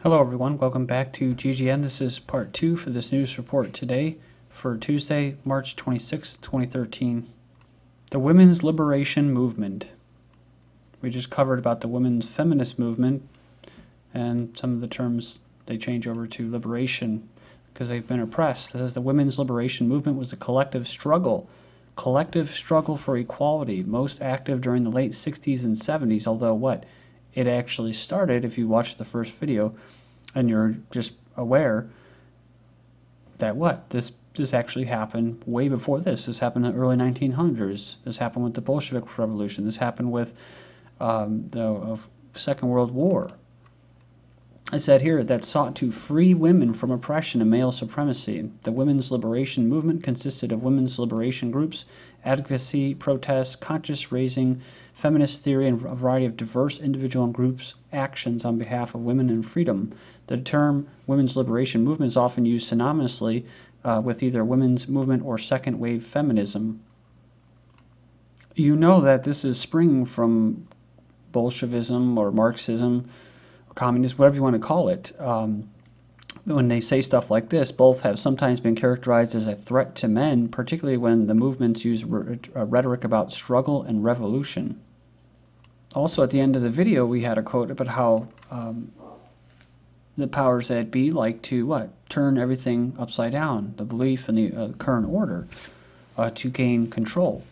Hello everyone, welcome back to GGN. This is part 2 for this news report today for Tuesday, March 26, 2013. The Women's Liberation Movement. We just covered about the Women's Feminist Movement and some of the terms they change over to liberation because they've been oppressed. This is the Women's Liberation Movement was a collective struggle for equality, most active during the late 60s and 70s, although it actually started, if you watched the first video and you're just aware that this actually happened way before this. This happened in the early 1900s. This happened with the Bolshevik Revolution. This happened with the Second World War. I said here that sought to free women from oppression and male supremacy. The Women's Liberation Movement consisted of women's liberation groups, advocacy, protests, conscious raising, feminist theory, and a variety of diverse individual and groups' actions on behalf of women and freedom. The term Women's Liberation Movement is often used synonymously with either women's movement or second-wave feminism. You know that this is springing from Bolshevism or Marxism, communism, whatever you want to call it. When they say stuff like this, both have sometimes been characterized as a threat to men, particularly when the movements use rhetoric about struggle and revolution. Also, at the end of the video, we had a quote about how the powers that be like to, turn everything upside down, the belief in the current order, to gain control.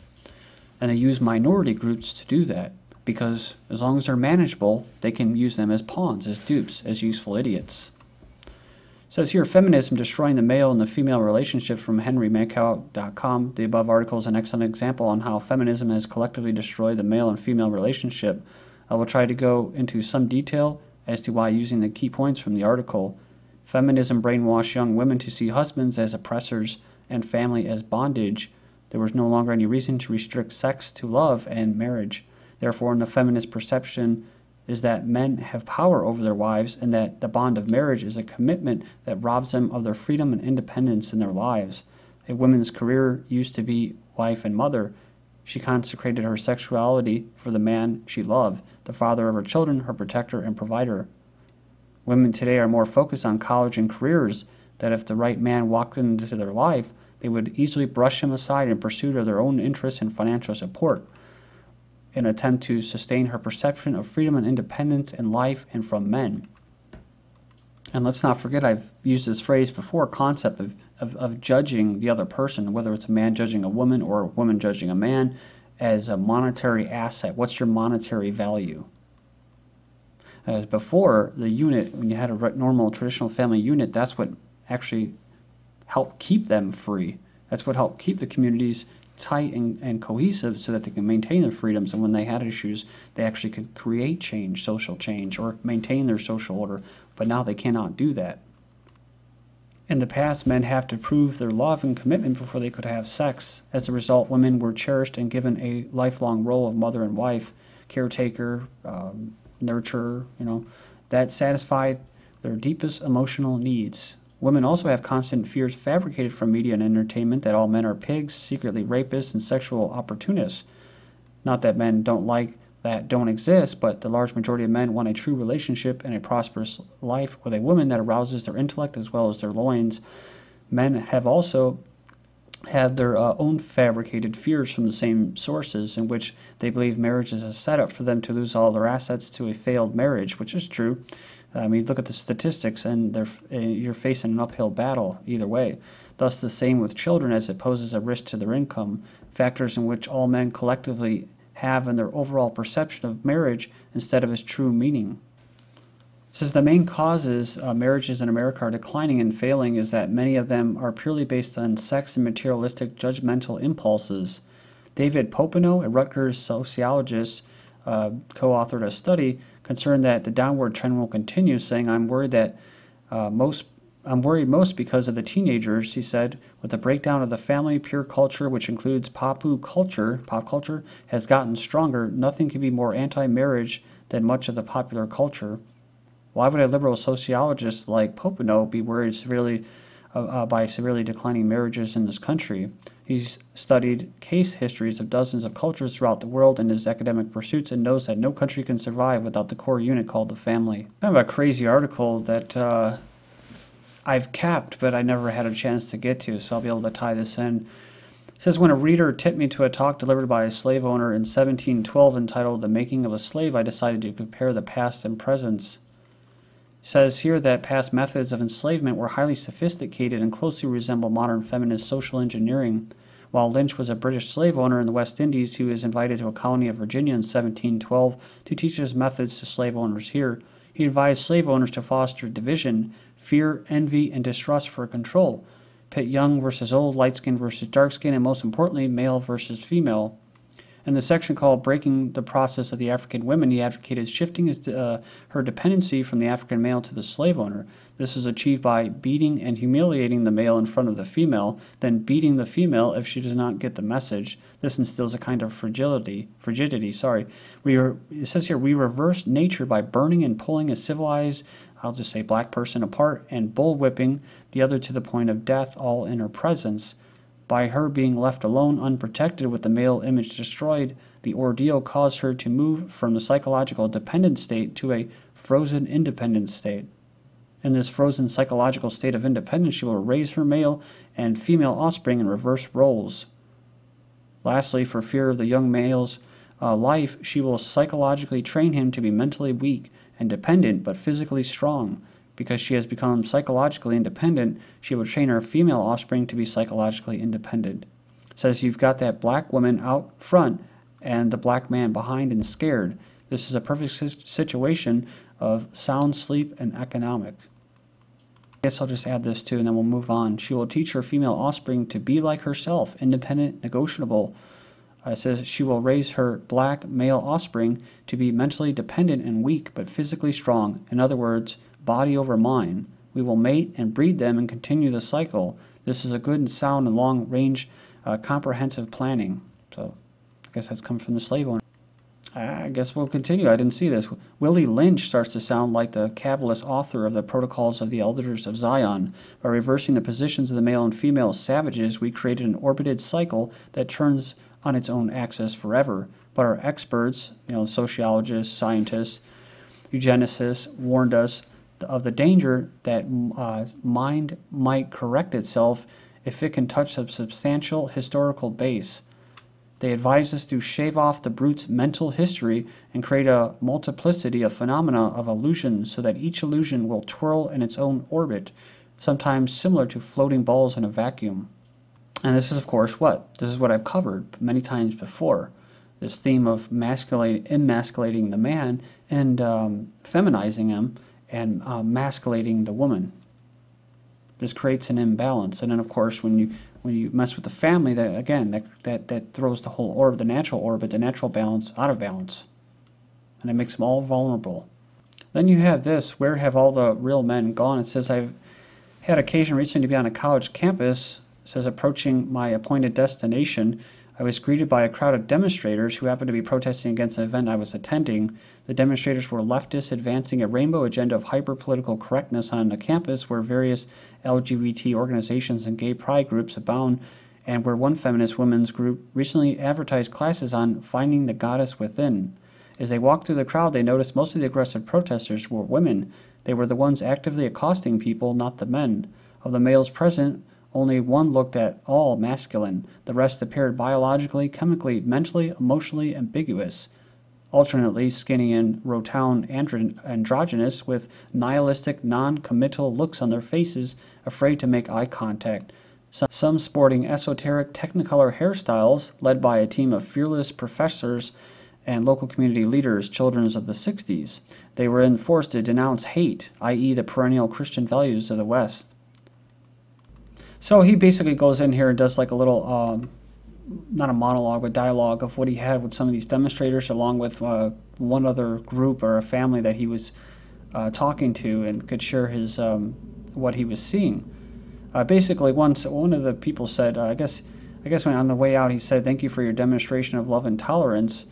And they use minority groups to do that, because as long as they're manageable, they can use them as pawns, as dupes, as useful idiots. It says here, Feminism, Destroying the Male and the Female Relationship from henrymankow.com. The above article is an excellent example on how feminism has collectively destroyed the male and female relationship. I will try to go into some detail as to why, using the key points from the article. Feminism brainwashed young women to see husbands as oppressors and family as bondage. There was no longer any reason to restrict sex to love and marriage. Therefore, in the feminist perception is that men have power over their wives and that the bond of marriage is a commitment that robs them of their freedom and independence in their lives. A woman's career used to be wife and mother. She consecrated her sexuality for the man she loved, the father of her children, her protector and provider. Women today are more focused on college and careers, that if the right man walked into their life, they would easily brush him aside in pursuit of their own interests and financial support, in an attempt to sustain her perception of freedom and independence in life and from men. And let's not forget, I've used this phrase before, concept of judging the other person, whether it's a man judging a woman or a woman judging a man, as a monetary asset. What's your monetary value? As before, the unit, when you had a normal traditional family unit, that's what actually helped keep them free. That's what helped keep the communities tight and cohesive so that they can maintain their freedoms, and when they had issues, they actually could create change, social change, or maintain their social order, but now they cannot do that. In the past, men have to prove their love and commitment before they could have sex. As a result, women were cherished and given a lifelong role of mother and wife, caretaker, nurturer, that satisfied their deepest emotional needs. Women also have constant fears fabricated from media and entertainment that all men are pigs, secretly rapists, and sexual opportunists. Not that men don't exist, but the large majority of men want a true relationship and a prosperous life with a woman that arouses their intellect as well as their loins. Men have also had their own fabricated fears from the same sources, in which they believe marriage is a setup for them to lose all their assets to a failed marriage, which is true. I mean, look at the statistics, and you're facing an uphill battle either way. Thus, the same with children, as it poses a risk to their income, factors in which all men collectively have in their overall perception of marriage instead of its true meaning. It says the main causes marriages in America are declining and failing is that many of them are purely based on sex and materialistic judgmental impulses. David Popenoe, a Rutgers sociologist, co-authored a study concerned that the downward trend will continue, saying, I'm worried most because of the teenagers, he said, with the breakdown of the family, pure culture, which includes pop culture, has gotten stronger. Nothing can be more anti-marriage than much of the popular culture. Why would a liberal sociologist like Popenoe be worried by severely declining marriages in this country? He's studied case histories of dozens of cultures throughout the world in his academic pursuits and knows that no country can survive without the core unit called the family. Kind of a crazy article that I've capped, but I never had a chance to get to, so I'll be able to tie this in. It says, when a reader tipped me to a talk delivered by a slave owner in 1712 entitled The Making of a Slave, I decided to compare the past and present. It says here that past methods of enslavement were highly sophisticated and closely resemble modern feminist social engineering. While Lynch was a British slave owner in the West Indies, he was invited to a colony of Virginia in 1712 to teach his methods to slave owners here. He advised slave owners to foster division, fear, envy, and distrust for control. Pit young versus old, light-skinned versus dark-skinned, and most importantly, male versus female. In the section called Breaking the Process of the African Women, he advocated shifting her dependency from the African male to the slave owner. This is achieved by beating and humiliating the male in front of the female, then beating the female if she does not get the message. This instills a kind of frigidity. It says here, we reverse nature by burning and pulling a civilized, I'll just say, black person apart and bullwhipping the other to the point of death, all in her presence. By her being left alone, unprotected, with the male image destroyed, the ordeal caused her to move from the psychological dependent state to a frozen independent state. In this frozen psychological state of independence, she will raise her male and female offspring in reverse roles. Lastly, for fear of the young male's life, she will psychologically train him to be mentally weak and dependent, but physically strong. Because she has become psychologically independent, she will train her female offspring to be psychologically independent. It says you've got that black woman out front and the black man behind and scared. This is a perfect situation of sound sleep and economic. I guess I'll just add this too, and then we'll move on. She will teach her female offspring to be like herself, independent, negotiable. It says she will raise her black male offspring to be mentally dependent and weak, but physically strong. In other words, body over mind. We will mate and breed them and continue the cycle. This is a good and sound and long-range comprehensive planning. So I guess that's come from the slave owner. I guess we'll continue. I didn't see this. Willie Lynch starts to sound like the Kabbalist author of the Protocols of the Elders of Zion. By reversing the positions of the male and female savages, we created an orbited cycle that turns on its own axis forever. But our experts, sociologists, scientists, eugenicists, warned us of the danger that mind might correct itself if it can touch a substantial historical base. They advise us to shave off the brute's mental history and create a multiplicity of phenomena of illusion so that each illusion will twirl in its own orbit, sometimes similar to floating balls in a vacuum. And this is, of course, what? This is what I've covered many times before. This theme of emasculating the man and feminizing him and masculating the woman. This creates an imbalance. And then, of course, when you mess with the family, that throws the whole orbit, the natural balance, out of balance. And it makes them all vulnerable. Then you have this, where have all the real men gone? It says, I've had occasion recently to be on a college campus. It says, approaching my appointed destination, I was greeted by a crowd of demonstrators who happened to be protesting against an event I was attending. The demonstrators were leftists advancing a rainbow agenda of hyper-political correctness on a campus where various LGBT organizations and gay pride groups abound, and where one feminist women's group recently advertised classes on finding the goddess within. As they walked through the crowd, they noticed most of the aggressive protesters were women. They were the ones actively accosting people, not the men. Of the males present, only one looked at all masculine. The rest appeared biologically, chemically, mentally, emotionally ambiguous, alternately skinny and rotund androgynous, with nihilistic, non-committal looks on their faces, afraid to make eye contact. Some sporting esoteric technicolor hairstyles, led by a team of fearless professors and local community leaders, children of the 60s. They were enforced to denounce hate, i.e. the perennial Christian values of the West. So he basically goes in here and does like a little, not a monologue, but dialogue of what he had with some of these demonstrators, along with one other group or a family that he was talking to, and could share his what he was seeing. Basically, one of the people said, I guess when on the way out, he said, "Thank you for your demonstration of love and tolerance,"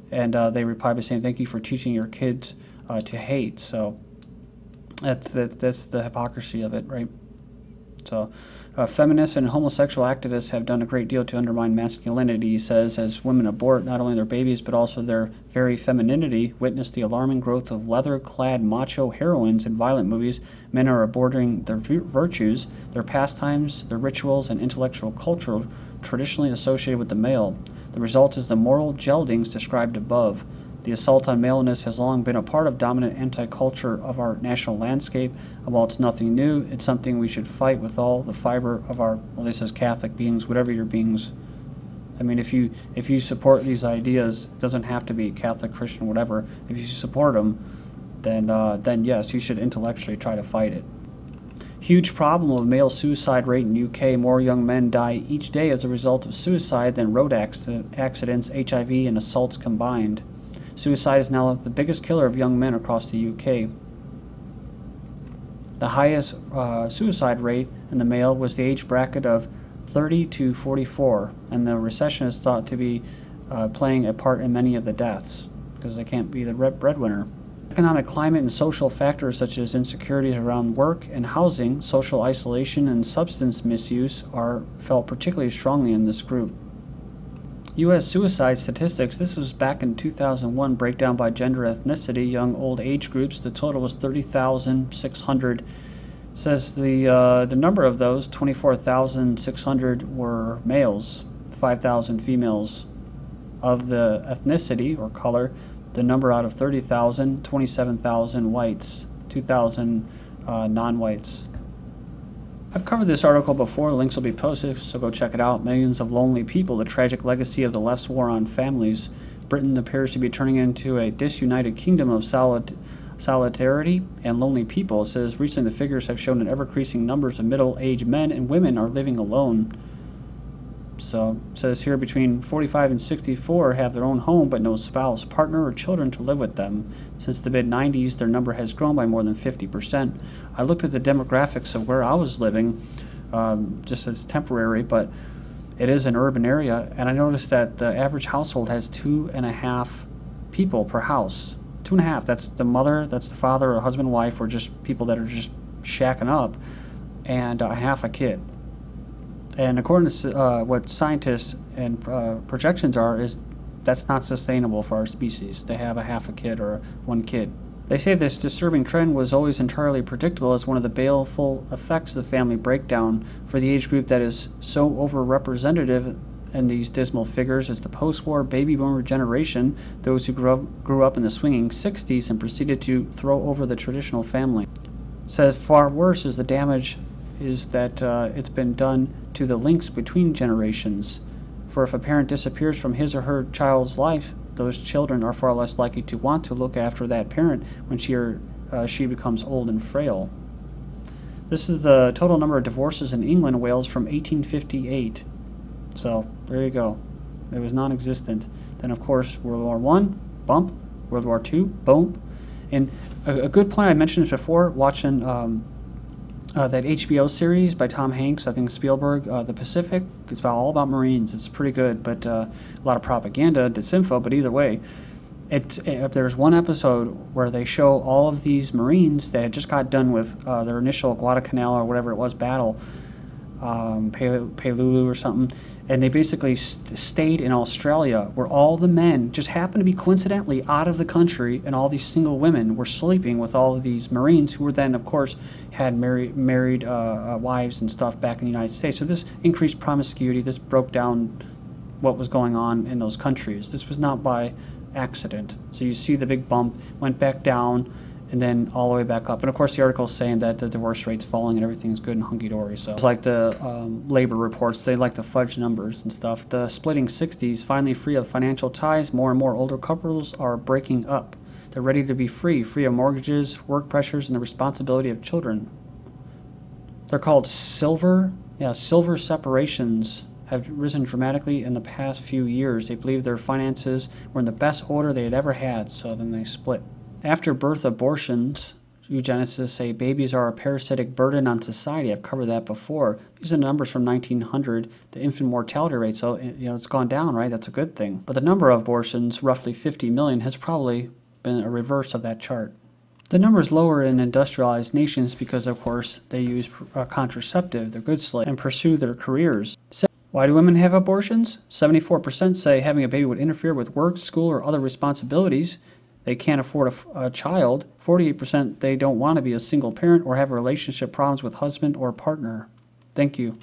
and they replied by saying, "Thank you for teaching your kids to hate." So that's the hypocrisy of it, right? So, feminists and homosexual activists have done a great deal to undermine masculinity, he says, as women abort not only their babies but also their very femininity. Witness the alarming growth of leather-clad macho heroines in violent movies. Men are aborting their virtues, their pastimes, their rituals, and intellectual culture traditionally associated with the male. The result is the moral geldings described above. The assault on maleness has long been a part of dominant anti-culture of our national landscape. And while it's nothing new, it's something we should fight with all the fiber of our, well, this is Catholic beings, whatever your beings. I mean, if you support these ideas, it doesn't have to be Catholic, Christian, whatever. If you support them, then yes, you should intellectually try to fight it. Huge problem of male suicide rate in UK. More young men die each day as a result of suicide than road accidents, HIV, and assaults combined. Suicide is now the biggest killer of young men across the UK. The highest suicide rate in the male was the age bracket of 30 to 44, and the recession is thought to be playing a part in many of the deaths because they can't be the breadwinner. Economic climate and social factors such as insecurities around work and housing, social isolation, and substance misuse are felt particularly strongly in this group. U.S. suicide statistics, this was back in 2001, breakdown by gender, ethnicity, young, old age groups. The total was 30,600. Says the number of those, 24,600 were males, 5,000 females. Of the ethnicity or color, the number out of 30,000, 27,000 whites, 2,000 non-whites. I've covered this article before, links will be posted, so go check it out. Millions of lonely people, the tragic legacy of the left's war on families. Britain appears to be turning into a disunited kingdom of solidarity and lonely people. It says recently the figures have shown that ever-increasing numbers of middle-aged men and women are living alone. So it says here between 45 and 64 have their own home but no spouse, partner, or children to live with them. Since the mid-90s, their number has grown by more than 50%. I looked at the demographics of where I was living, just as temporary, but it is an urban area, and I noticed that the average household has 2.5 people per house. 2.5, that's the mother, that's the father, or husband, wife, or just people that are just shacking up, and half a kid. And according to what scientists and projections are, is that's not sustainable for our species to have a half a kid or one kid. They say this disturbing trend was always entirely predictable as one of the baleful effects of the family breakdown. For the age group that is so overrepresented in these dismal figures is the post-war baby boomer generation, those who grew up in the swinging 60s and proceeded to throw over the traditional family. It says far worse is the damage is that it's been done to the links between generations. For if a parent disappears from his or her child's life, those children are far less likely to want to look after that parent when she becomes old and frail. This is the total number of divorces in England and Wales from 1858. So there you go. It was non-existent. Then of course World War I, bump. World War II, boom. And a good point, I mentioned this before, watching that HBO series by Tom Hanks, I think Spielberg, The Pacific. It's all about Marines. It's pretty good, but a lot of propaganda, disinfo, but either way, there's one episode where they show all of these Marines that had just got done with their initial Guadalcanal or whatever it was battle, Pelulu or something, and they basically stayed in Australia where all the men just happened to be coincidentally out of the country, and all these single women were sleeping with all of these Marines who were then, of course, had married wives and stuff back in the United States. So this increased promiscuity. This broke down what was going on in those countries. This was not by accident. So you see the big bump, went back down, and then all the way back up. And of course the article is saying that the divorce rate's falling and everything's good and hunky-dory. So it's like the labor reports, they like to fudge numbers and stuff. The splitting 60s, finally free of financial ties, more and more older couples are breaking up. They're ready to be free of mortgages, work pressures, and the responsibility of children. They're called silver separations have risen dramatically in the past few years. They believe their finances were in the best order they had ever had, so then they split. After birth abortions, eugenicists say babies are a parasitic burden on society. I've covered that before. These are numbers from 1900, the infant mortality rate. So, it's gone down, right? That's a good thing. But the number of abortions, roughly 50 million, has probably been a reverse of that chart. The number is lower in industrialized nations because, of course, they use contraceptive, they're good slaves, and pursue their careers. Why do women have abortions? 74% say having a baby would interfere with work, school, or other responsibilities. They can't afford a child. 48% they don't want to be a single parent or have relationship problems with husband or partner. Thank you.